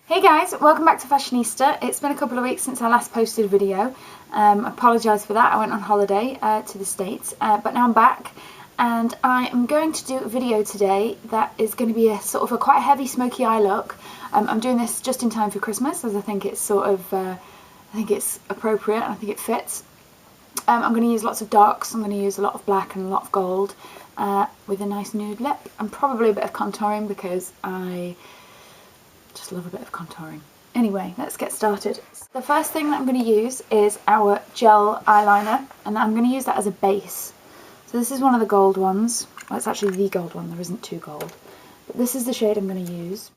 Hey guys, welcome back to Fashionista. It's been a couple of weeks since I last posted a video. I apologise for that. I went on holiday to the States, but now I'm back and I am going to do a video today that is going to be a sort of a quite heavy smoky eye look. I'm doing this just in time for Christmas as I think it's sort of, I think it's appropriate and I think it fits. I'm going to use lots of darks. I'm going to use a lot of black and a lot of gold with a nice nude lip and probably a bit of contouring because I just love a bit of contouring. Anyway, let's get started. The first thing that I'm going to use is our gel eyeliner, and I'm going to use that as a base. So this is one of the gold ones. Well, it's actually the gold one, there isn't two gold. But this is the shade I'm going to use.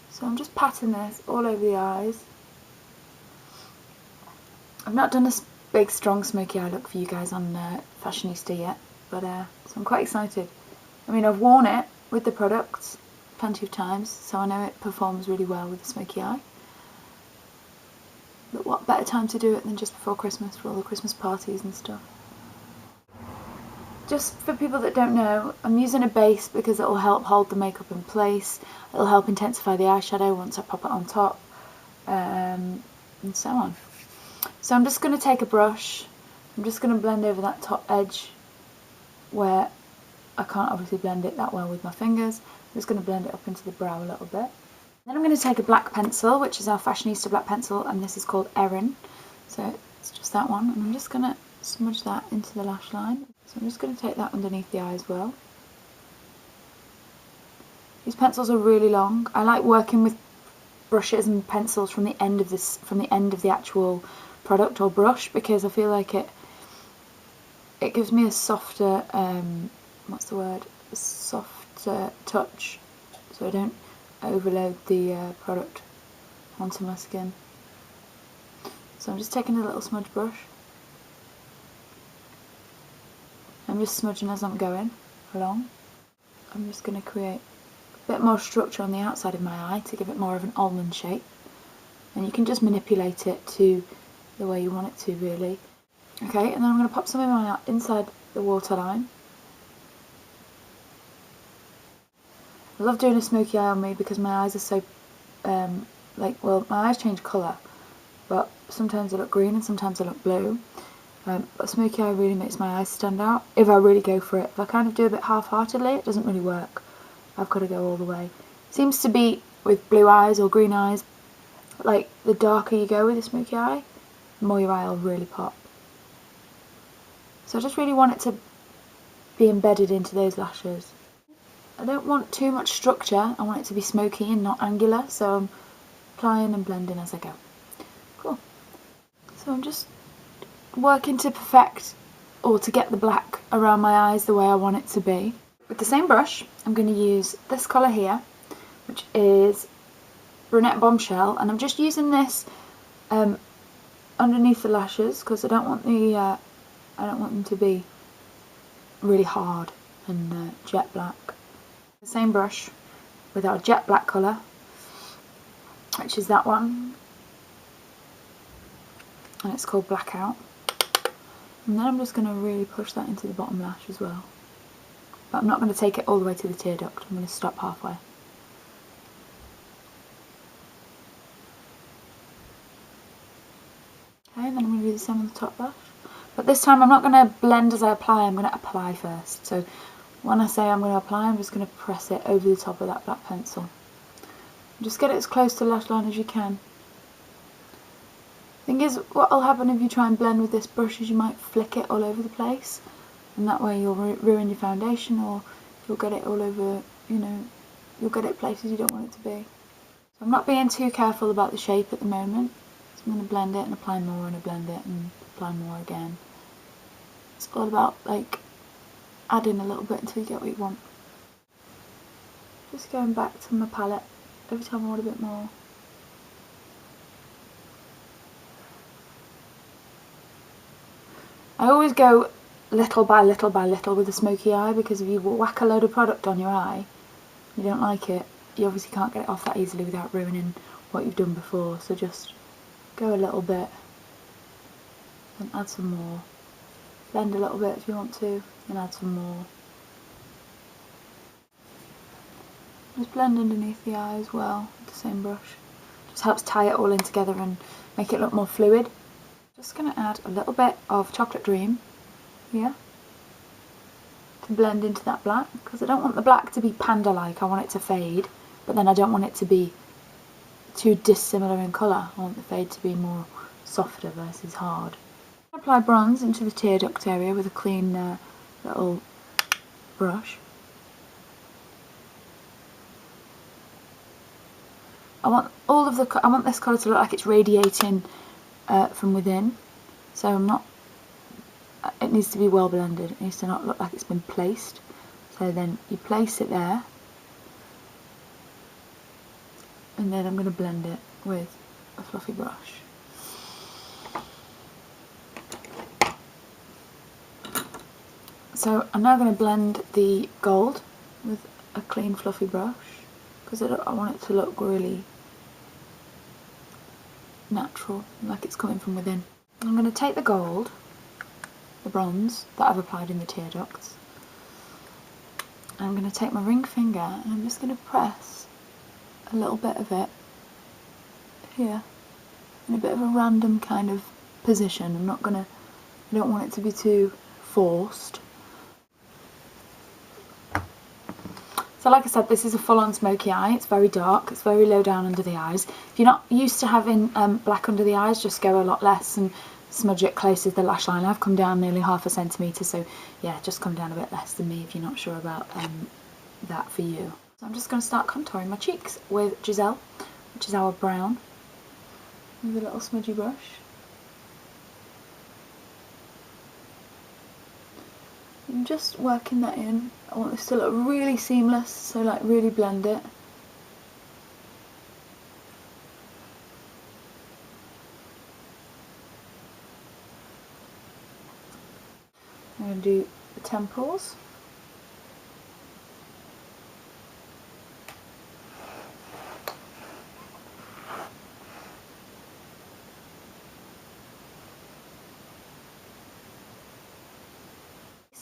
So I'm just patting this all over the eyes. I've not done a big strong smoky eye look for you guys on Fashionista yet, but so I'm quite excited. I mean, I've worn it with the products plenty of times, so I know it performs really well with the smoky eye. But what better time to do it than just before Christmas for all the Christmas parties and stuff. Just for people that don't know, I'm using a base because it will help hold the makeup in place, it'll help intensify the eyeshadow once I pop it on top, and so on. So I'm just going to take a brush, I'm just going to blend over that top edge where I can't obviously blend it that well with my fingers. I'm just going to blend it up into the brow a little bit. Then I'm going to take a black pencil, which is our Fashionista black pencil, and this is called Erin. So it's just that one, and I'm just going to smudge that into the lash line. So I'm just going to take that underneath the eye as well. These pencils are really long. I like working with brushes and pencils from the end of the actual product or brush because I feel like it gives me a softer what's the word? A softer touch, so I don't overload the product onto my skin. So I'm just taking a little smudge brush. I'm just smudging as I'm going along. I'm just going to create a bit more structure on the outside of my eye to give it more of an almond shape. And you can just manipulate it to the way you want it to, really. Okay, and then I'm going to pop some in my eye inside the waterline. I love doing a smoky eye on me because my eyes are so, well, my eyes change colour, but sometimes they look green and sometimes they look blue. But smoky eye really makes my eyes stand out if I really go for it. If I kind of do a bit half-heartedly, it doesn't really work. I've got to go all the way. Seems to be with blue eyes or green eyes, like the darker you go with a smoky eye, the more your eye will really pop. So I just really want it to be embedded into those lashes. I don't want too much structure, I want it to be smoky and not angular, so I'm applying and blending as I go. Cool. So I'm just working to perfect, or to get the black around my eyes the way I want it to be. With the same brush, I'm going to use this colour here, which is Brunette Bombshell, and I'm just using this underneath the lashes because I don't want them to be really hard and jet black. The same brush with our jet black colour, which is that one, and it's called Blackout. And then I'm just going to really push that into the bottom lash as well, but I'm not going to take it all the way to the tear duct, I'm going to stop halfway. Okay, and then I'm going to do the same on the top lash, but this time I'm not going to blend as I apply, I'm going to apply first. So when I say I'm going to apply, I'm just going to press it over the top of that black pencil. Just get it as close to the lash line as you can. Thing is, what will happen if you try and blend with this brush is you might flick it all over the place, and that way you'll ruin your foundation, or you'll get it all over, you'll get it places you don't want it to be. So I'm not being too careful about the shape at the moment. So I'm going to blend it and apply more and blend it and apply more again. It's all about adding a little bit until you get what you want. Just going back to my palette every time I want a bit more. I always go little by little by little with a smoky eye because if you whack a load of product on your eye, you don't like it, you obviously can't get it off that easily without ruining what you've done before. So just go a little bit and add some more. Blend a little bit if you want to, and add some more. Just blend underneath the eye as well with the same brush. Just helps tie it all in together and make it look more fluid. Just going to add a little bit of chocolate dream here to blend into that black, because I don't want the black to be panda-like, I want it to fade, but then I don't want it to be too dissimilar in colour. I want the fade to be more softer versus hard. Apply bronze into the tear duct area with a clean little brush. I want this colour to look like it's radiating from within, so it needs to be well blended. It needs to not look like it's been placed. So then you place it there, and then I'm going to blend it with a fluffy brush. So I'm now going to blend the gold with a clean fluffy brush, because I want it to look really natural, like it's coming from within. I'm going to take the gold, the bronze that I've applied in the tear ducts, and I'm going to take my ring finger and I'm just going to press a little bit of it here in a bit of a random kind of position. I don't want it to be too forced. So like I said, this is a full-on smoky eye. It's very dark, it's very low down under the eyes. If you're not used to having black under the eyes, just go a lot less and smudge it closer to the lash line. I've come down nearly ½ centimetre, so yeah, just come down a bit less than me if you're not sure about that for you. So I'm just going to start contouring my cheeks with Gisele, which is our brown, with a little smudgy brush. I'm just working that in. I want this to look really seamless, so like really blend it. I'm going to do the temples.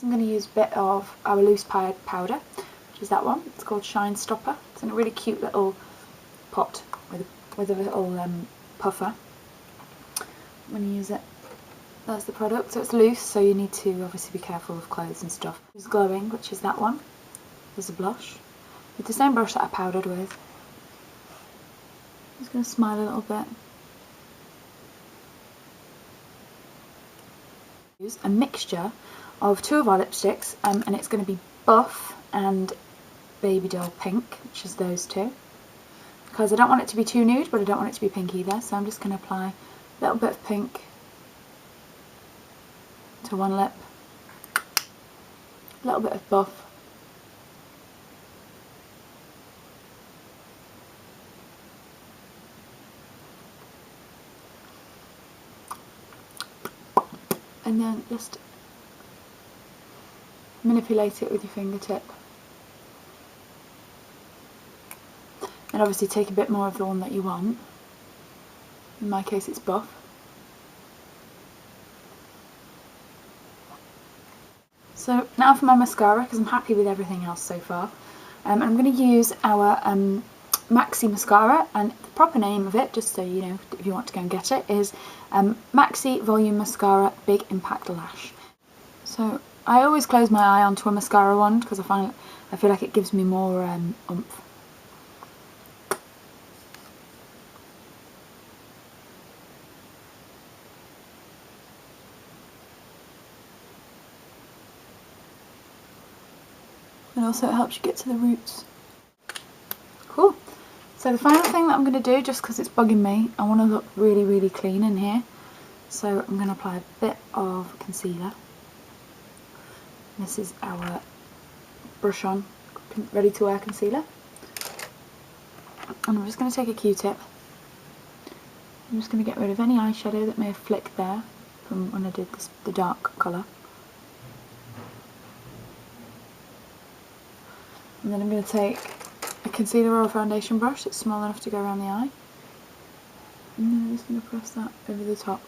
I'm going to use a bit of our loose powder, which is that one. It's called Shine Stopper. It's in a really cute little pot with a little puffer. I'm going to use it. That's the product. So it's loose, so you need to obviously be careful of clothes and stuff. It's glowing, which is that one. There's a blush with the same brush that I powdered with. I'm just going to smile a little bit. Use a mixture of 2 of our lipsticks, and it's going to be Buff and Baby Doll Pink, which is those 2, because I don't want it to be too nude, but I don't want it to be pink either. So I'm just going to apply a little bit of pink to one lip, a little bit of Buff, and then just manipulate it with your fingertip. And obviously take a bit more of the one that you want. In my case it's Buff. So now for my mascara, because I'm happy with everything else so far. I'm going to use our Maxi mascara, and the proper name of it, just so you know if you want to go and get it, is Maxi Volume Mascara Big Impact Lash. So I always close my eye onto a mascara wand because I feel like it gives me more oomph. And also it helps you get to the roots. Cool. So the final thing that I'm going to do, just because it's bugging me, I want to look really, really clean in here. So I'm going to apply a bit of concealer. This is our brush on ready to wear concealer. And I'm just going to take a Q-tip. I'm just going to get rid of any eyeshadow that may have flicked there from when I did the dark colour. And then I'm going to take a concealer or a foundation brush that's small enough to go around the eye. And then I'm just going to press that over the top.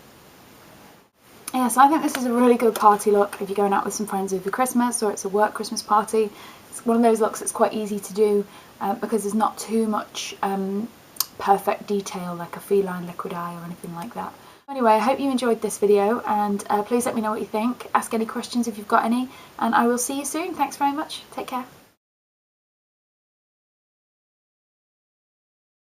Yeah, so I think this is a really good party look if you're going out with some friends over Christmas, or it's a work Christmas party. It's it's one of those looks that's quite easy to do because there's not too much perfect detail like a feline liquid eye or anything like that. Anyway, I hope you enjoyed this video, and please let me know what you think. Ask any questions if you've got any, and I will see you soon. Thanks very much. Take care.